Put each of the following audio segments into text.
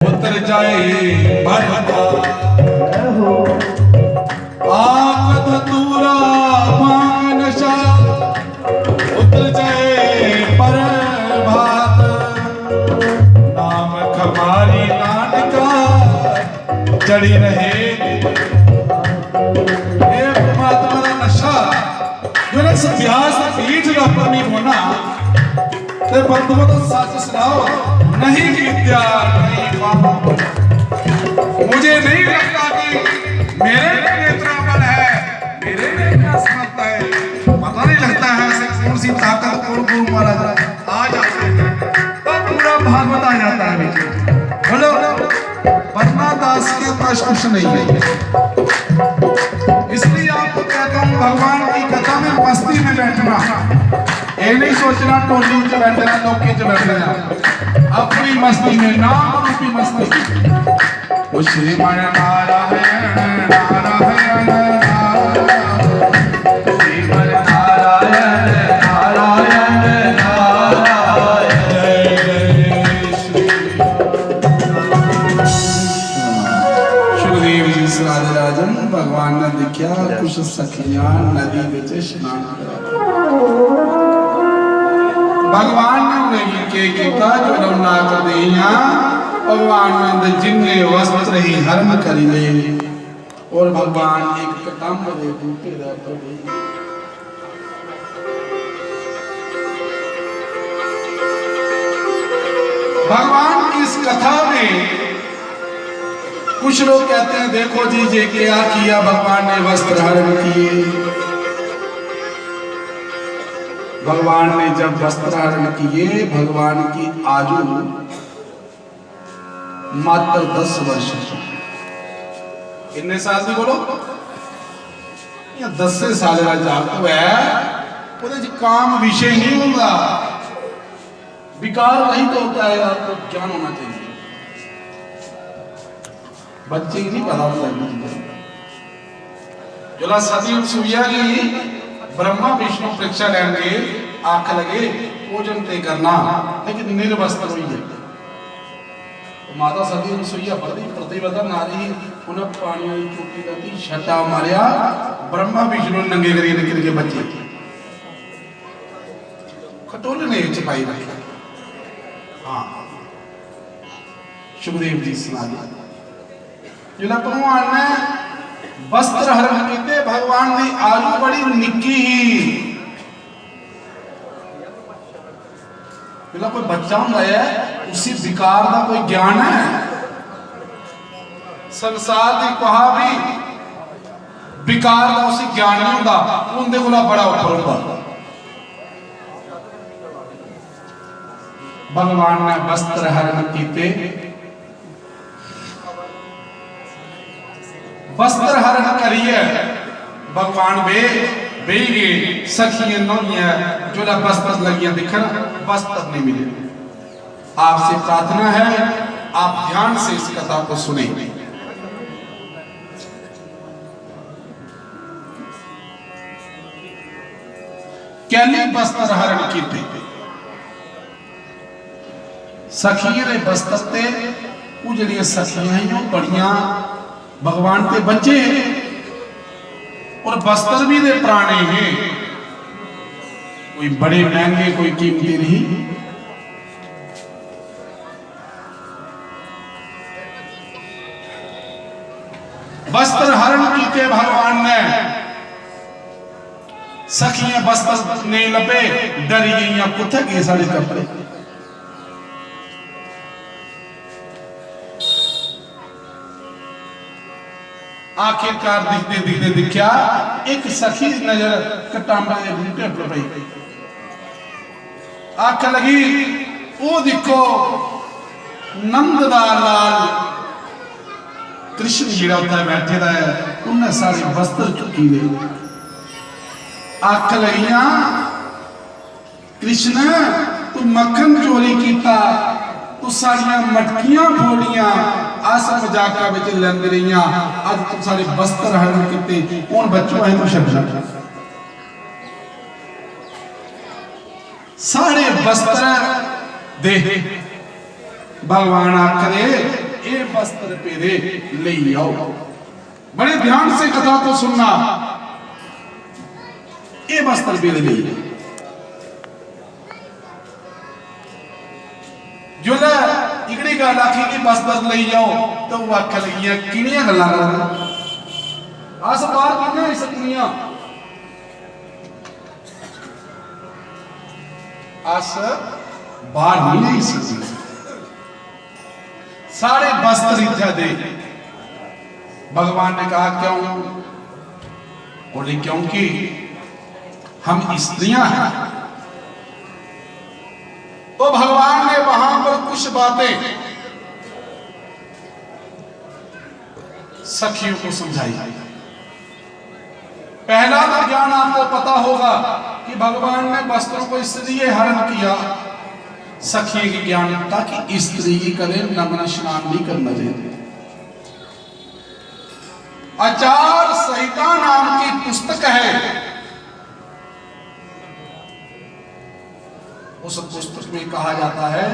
उतर जाए भरता आकत तूरा मांग नशा उतर जाए पर भात नाम खमारी नानका चढ़ी रहे परमात्मा का नशा जो ना अभ्यास पीठ का पर नहीं होना ते बंधुओं तो सच सुनाओ नहीं विद्या नहीं बाबू मुझे नहीं लगता कि मेरे में इतना बल है मेरे में इतना समर्थ है पता नहीं लगता है ऐसे कौन सी ताकत कौन मारा आ जाता है तो पूरा भागवत आ जाता है बोलो वरना दास के पास कुछ नहीं है इसलिए आपको कहता हूँ भगवान की कथा में मस्ती में बैठना ये नहीं सोचना टोली च बैठना लोके च बैठना अपनी मस्ती में नाम रूपी मस्ती वो श्रीमन नारायण नारायण श्रीमन नारायण नारायण नारायण सुखदेव जी राजन भगवान ने देखा कुछ सखियां नदी विच स्नान करा भगवान ने के किया जो लौना कर दिया भगवान ने जिन्ने वस्त्र ही हरण कर ले और भगवान एक कदम दे बूटे दा पर भगवान की इस कथा में कुछ लोग कहते हैं देखो जी जे क्या किया भगवान ने वस्त्र हरण किए भगवान ने जब वस्त्र हरण किए भगवान की आयु मात्र 10 वर्ष कितने साल की बोलो या 10 साल का जागत है काम विषय नहीं होगा विकार नहीं तो होता है आपको ज्ञान होना चाहिए बच्चे की नहीं पता होता जो सती सूर्या की ब्रह्मा विष्णु परीक्षा लेंगे आख लगे भोजन ते करना लेकिन निर्वस्त्र हुई है तो माता सती रसोईया बड़ी प्रतिव्रता नारी उन्हें पानी वाली चोटी दी छटा मारिया ब्रह्मा विष्णु नंगे करिए निकल के बच्चे खटोले ने चपाई रखी हाँ सुखदेव जी सुना जो भगवान ने वस्त्र हरण कीते भगवान की आयु बड़ी निक्की ही कोई बच्चा होता है उसी विकार का कोई ज्ञान है संसार की कहा भी विकार का उसी ज्ञान नहीं होता उनके को बड़ा ऊपर होता भगवान ने वस्त्र हरण कीते वस्त्र हरण करिए भगवान बे गए सखियां नौनियां जो ना वस्त्र लगियां दिखन वस्त्र नहीं मिले आपसे प्रार्थना है आप ध्यान से इस कथा को सुने कैले वस्त्र हरण कीते सखियां ने वस्त्र ते वो जड़ियां सखियां ही बड़ियां भगवान के बच्चे और वस्त्र भी दे पुराने हैं कोई बड़े महंगे कोई कीमती नहीं वस्त्र हरण कीते भगवान ने सखियां वस्त्र नहीं लभे डरी गई कुत्थे गए साढ़े कपड़े आखिरकार दिखते दिखते दिखा एक सखी नजर कटांबे के बूटे पर पई आख लगी वो देखो नंद दा लाल कृष्ण जिहड़ा होता बैठे दा है उन्हें सारे वस्त्र चुकी ले आख लगियां कृष्ण तू मक्खन चोरी कीता तू सारियां मटकियां फोड़ियां आस मजाका विच लंघ रहियां अज तू सारे वस्त्र हरण कीते हुण बच्चों है तू शब्द सारे वस्त्र दे भगवान आखदे ये वस्त्र पेरे ले आओ। बड़े ध्यान से कथा को सुनना। ये वस्त्र पेरे ले जो इकड़ी गल आखी कि वस्त्र ले जाओ तो वो आख लगियां किनियां गल्लां करन अस बाहर किन्ने आई सकनियां अस बाहर नहीं आई सकते सारे वस्त्र इत्थे दे भगवान ने कहा क्यों बोले क्योंकि हम स्त्रियां हैं। तो भगवान ने वहां पर कुछ बातें सखियों को समझाई। पहला तो ज्ञान आपको पता होगा कि भगवान ने वस्त्रों को इसलिए हरण किया सखी की ज्ञान ताकि स्त्री कदे नग्न स्नान नहीं करना चाहिए। आचार संहिता नाम की पुस्तक है। उस पुस्तक में कहा जाता है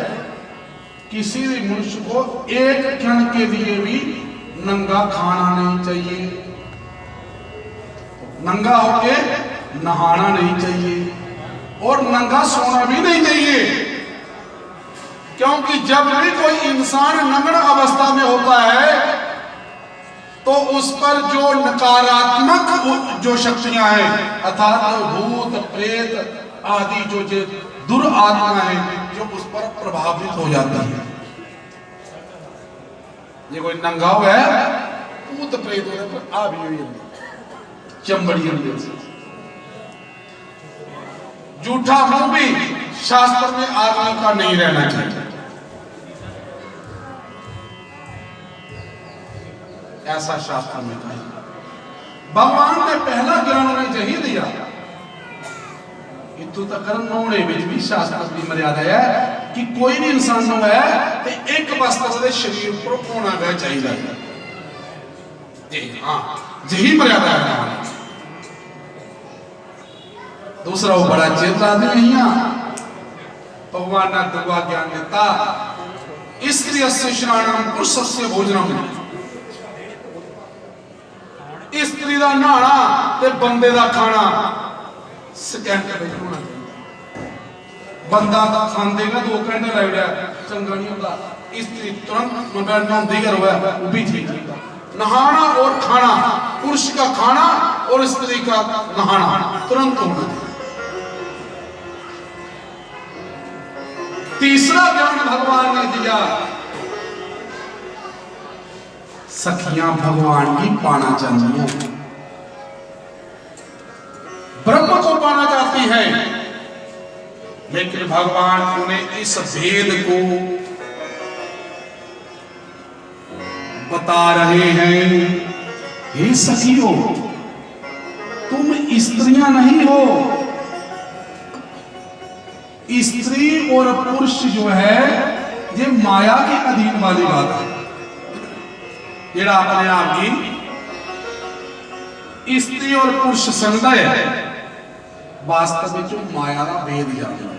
किसी भी मनुष्य को एक क्षण के लिए भी नंगा खाना नहीं चाहिए, नंगा होके नहाना नहीं चाहिए और नंगा सोना भी नहीं चाहिए। क्योंकि जब भी कोई इंसान नग्न अवस्था में होता है तो उस पर जो नकारात्मक जो शक्तियां हैं अर्थात भूत प्रेत आदि जो दुरात्मा है जो उस पर प्रभावित हो जाती है। ये कोई नंगा हुआ है भूत प्रेत होने पर आ भी चमड़ी अंदर से झूठा मुंह भी शास्त्र में आदमी का नहीं रहना चाहिए। ऐसा शास्त्र में कहा। भगवान ने पहला ज्ञान उन्हें यही दिया। इतु तक नौने में भी शास्त्र की मर्यादा है कि कोई भी इंसान जो है तो एक वस्त्र के शरीर पर होना गया चाहिए। हाँ यही मर्यादा है। दूसरा वो बड़ा चेता आदमी है। भगवान ने दुआ ज्ञान देता स्त्री से स्नानम पुरुष से भोजनम। स्त्री का नहाना ते बंदे का खाना होना बंदा खाते ना 2 घंटे लग रहा चंगा नहीं होता। स्त्री तुरंत नहाती घर वो भी ठीक है। नहाना और खाना पुरुष का खाना और स्त्री का नहाना तुरंत होना। तीसरा ज्ञान भगवान ने दिया सखियां भगवान की पाना चाहती हैं, ब्रह्म को पाना चाहती हैं, लेकिन भगवान उन्हें इस भेद को बता रहे हैं। हे सखियों तुम स्त्रियां नहीं हो। स्त्री और पुरुष जो है ये माया के अधीन वाली बात है। जेड़ा अपने आप की स्त्री और पुरुष संदय है वास्तव में जो माया का भेद जाता है।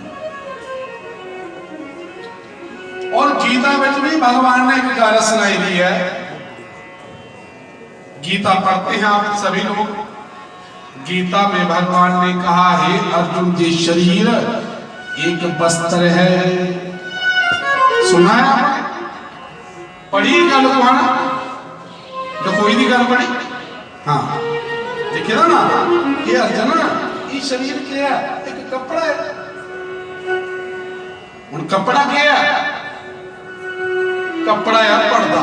और गीता में भी भगवान ने एक गाना सुनाई दी है। गीता पढ़ते हैं आप सभी लोग। गीता में भगवान ने कहा है अर्जुन ये शरीर एक वस्त्र है। सुना है आपने? पढ़ी गल को है तो कोई नहीं गल पढ़ी। हाँ देखिए ना ये अर्जुन ये शरीर क्या है? एक कपड़ा है। उन कपड़ा क्या है? कपड़ा है पर्दा।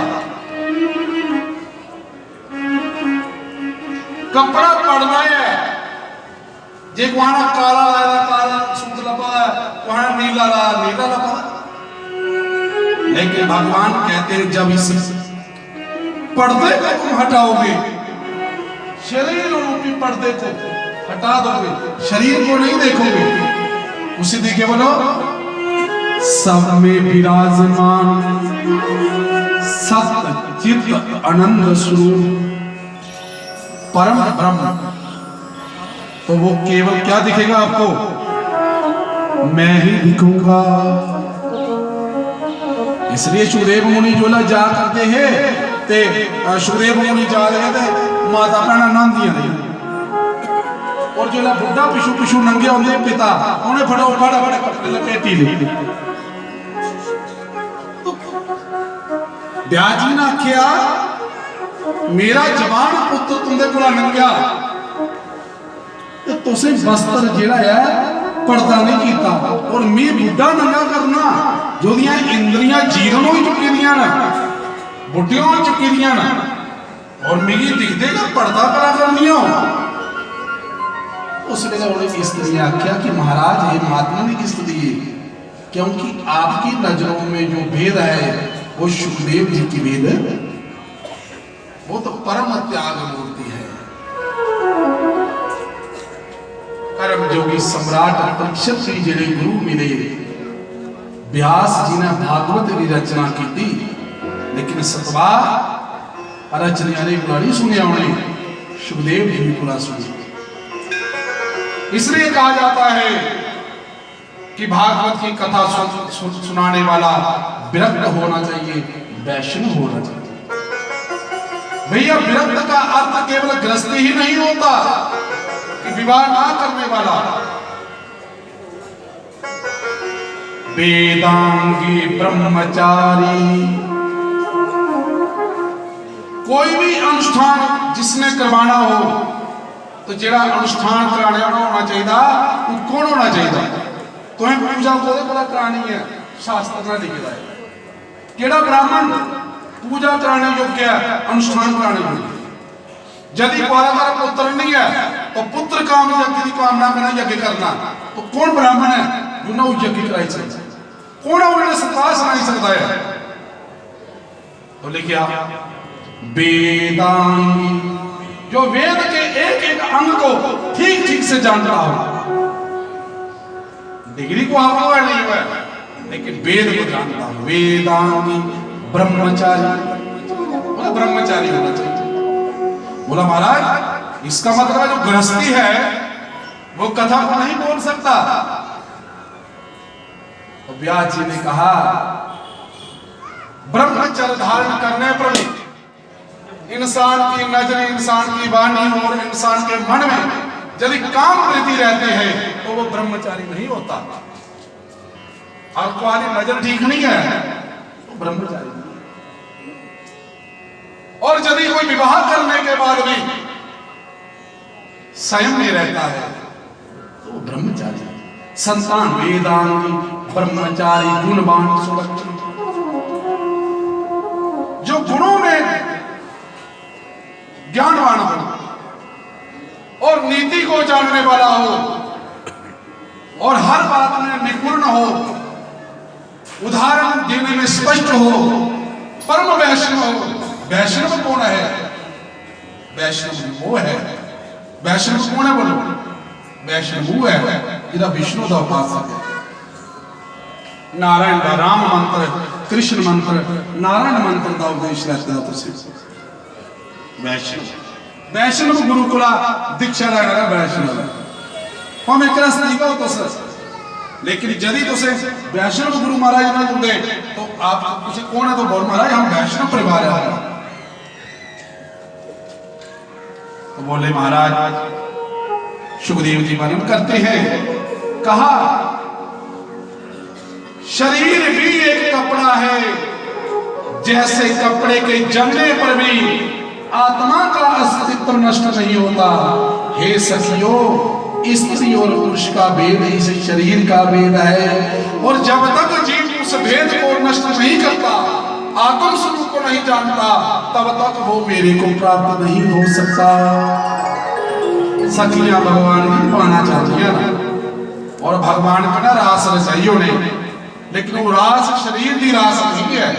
कपड़ा पर्दा है। जे वहां काला लाया काला सूट लपा वहां नीला ला नीला लपा। लेकिन भगवान कहते हैं जब इस पर्दे को तुम हटाओगे, शरीर रूपी पर्दे को हटा दोगे, शरीर को नहीं देखोगे, उसे देखे बोलो सब में विराजमान सत्य चित्त आनंद स्वरूप परम ब्रह्म, तो वो केवल क्या दिखेगा आपको? मैं ही दिखूंगा। इसलिए सुखदेव मुनि जोला जा करते हैं ते सुखदेव मुनि जा रहे थे माता भैन नहांदियां ने और जोला बुढ़ा पिछू पिछू नंगे आते पिता उन्हें फड़ो फड़ा फड़ा कपड़े लपेटी ले ब्याह जी ने आख्या मेरा जवान पुत्र तुंदे कोला लंघिया ते तुसें वस्त्र जिहड़ा है पर्दा नहीं किया और मैं बुढ़ा नंगा करना जो दियां इंद्रियां जीर्ण हो चुकी दियां ना बुढ़ियां हो चुकी दियां ना और मिगी दिखदे कि पर्दा करा करनियो उस वेले उन्हें स्त्री ने आख्या कि महाराज ये महात्मा ने किस दी क्योंकि आपकी नजरों में जो भेद है वो सुखदेव जी की भेद वो तो परम त्याग मूर्ति है। कर्म जोगी सम्राट परीक्षित जी जिहड़े गुरु मिले व्यास जी ने भागवत की रचना की थी लेकिन सतवा रचने वाले बुलाड़ी सुनिया उन्हें सुखदेव जी को सुनी। इसलिए कहा जाता है कि भागवत की कथा सुनाने वाला विरक्त होना चाहिए वैष्णव होना चाहिए। भैया विरक्त का अर्थ केवल गृहस्थी ही नहीं होता कि विवाह ना करने वाला वेदांगी ब्रह्मचारी कोई भी अनुष्ठान जिसने करवाना हो तो जेड़ा अनुष्ठान कराने वाला होना चाहिए वो कौन होना चाहिए तुम्हें पूजा को करानी है शास्त्र में लिखा है केड़ा ब्राह्मण पूजा कराने योग्य है अनुष्ठान कराने योग्य यदि द्वारा पुत्र नहीं है तो पुत्र काम यज्ञ की कामना करना यज्ञ करना तो कौन ब्राह्मण है जो ना यज्ञ कराई सकता कौन है सत्ता सुनाई सकता है तो लिखिया वेदांगी जो वेद के एक एक अंग को ठीक ठीक से जानता हो डिग्री को आपको नहीं हुआ लेकिन वेद को जानता हो वेदांगी ब्रह्मचारी बोला ब्रह्मचारी होना चाहिए। बोला महाराज इसका मतलब जो गृहस्थी है वो कथा को नहीं बोल सकता। तो व्यास जी ने कहा ब्रह्मचर्य धारण करने पर इंसान की नजर इंसान की वाणी और इंसान के मन में यदि काम वृत्ति रहते हैं तो वो ब्रह्मचारी नहीं होता। आपको आदि नजर ठीक नहीं है तो ब्रह्मचारी नहीं। और यदि कोई विवाह करने के बाद भी संयम में रहता है तो वो ब्रह्मचारी संतान वेदांगी ब्रह्मचारी गुणवान सुलक्षण जो गुणों में ज्ञानवान हो और नीति को जानने वाला हो और हर बात में निपुण हो उदाहरण देने में स्पष्ट हो परम वैष्णव हो। वैष्णव कौन है वैष्णव वो है वैष्णव कौन है बोलो वैष्णव वो है जिदा विष्णु का उपासक है। नारायण का राम मंत्र कृष्ण मंत्र नारायण मंत्र का उपदेश रहता है वैष्णव वैष्णव गुरुकुला दीक्षा लेना वैष्णव हम एक रस्ती का तो सर लेकिन यदि तुसे वैष्णव गुरु महाराज ना जुड़े तो आप पूछे कौन है तो बोल महाराज हम वैष्णव परिवार है। तो बोले महाराज सुखदेव जी वर्णन करते हैं कहा शरीर भी एक कपड़ा है जैसे कपड़े के जलने पर भी आत्मा का अस्तित्व नष्ट नहीं होता। हे सखियों स्त्री और पुरुष का भेद इस शरीर का भेद है और जब तक जीव उस भेद को नष्ट नहीं करता आत्म स्वरूप को नहीं जानता तब तक वो मेरे को प्राप्त नहीं हो सकता। सखियां भगवान की पाना चाहती है और भगवान का ना रास रचाइयो नहीं लेकिन वो रास शरीर की रास नहीं है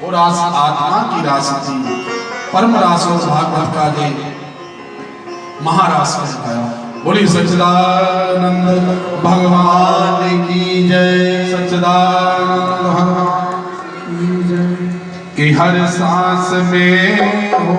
वो रास आत्मा की रास थी परम रास और भागवत का दे महारास कहलाया। बोली सच्चिदानंद भगवान की जय सच्चिदानंद भगवान की जय कि हर सांस में हो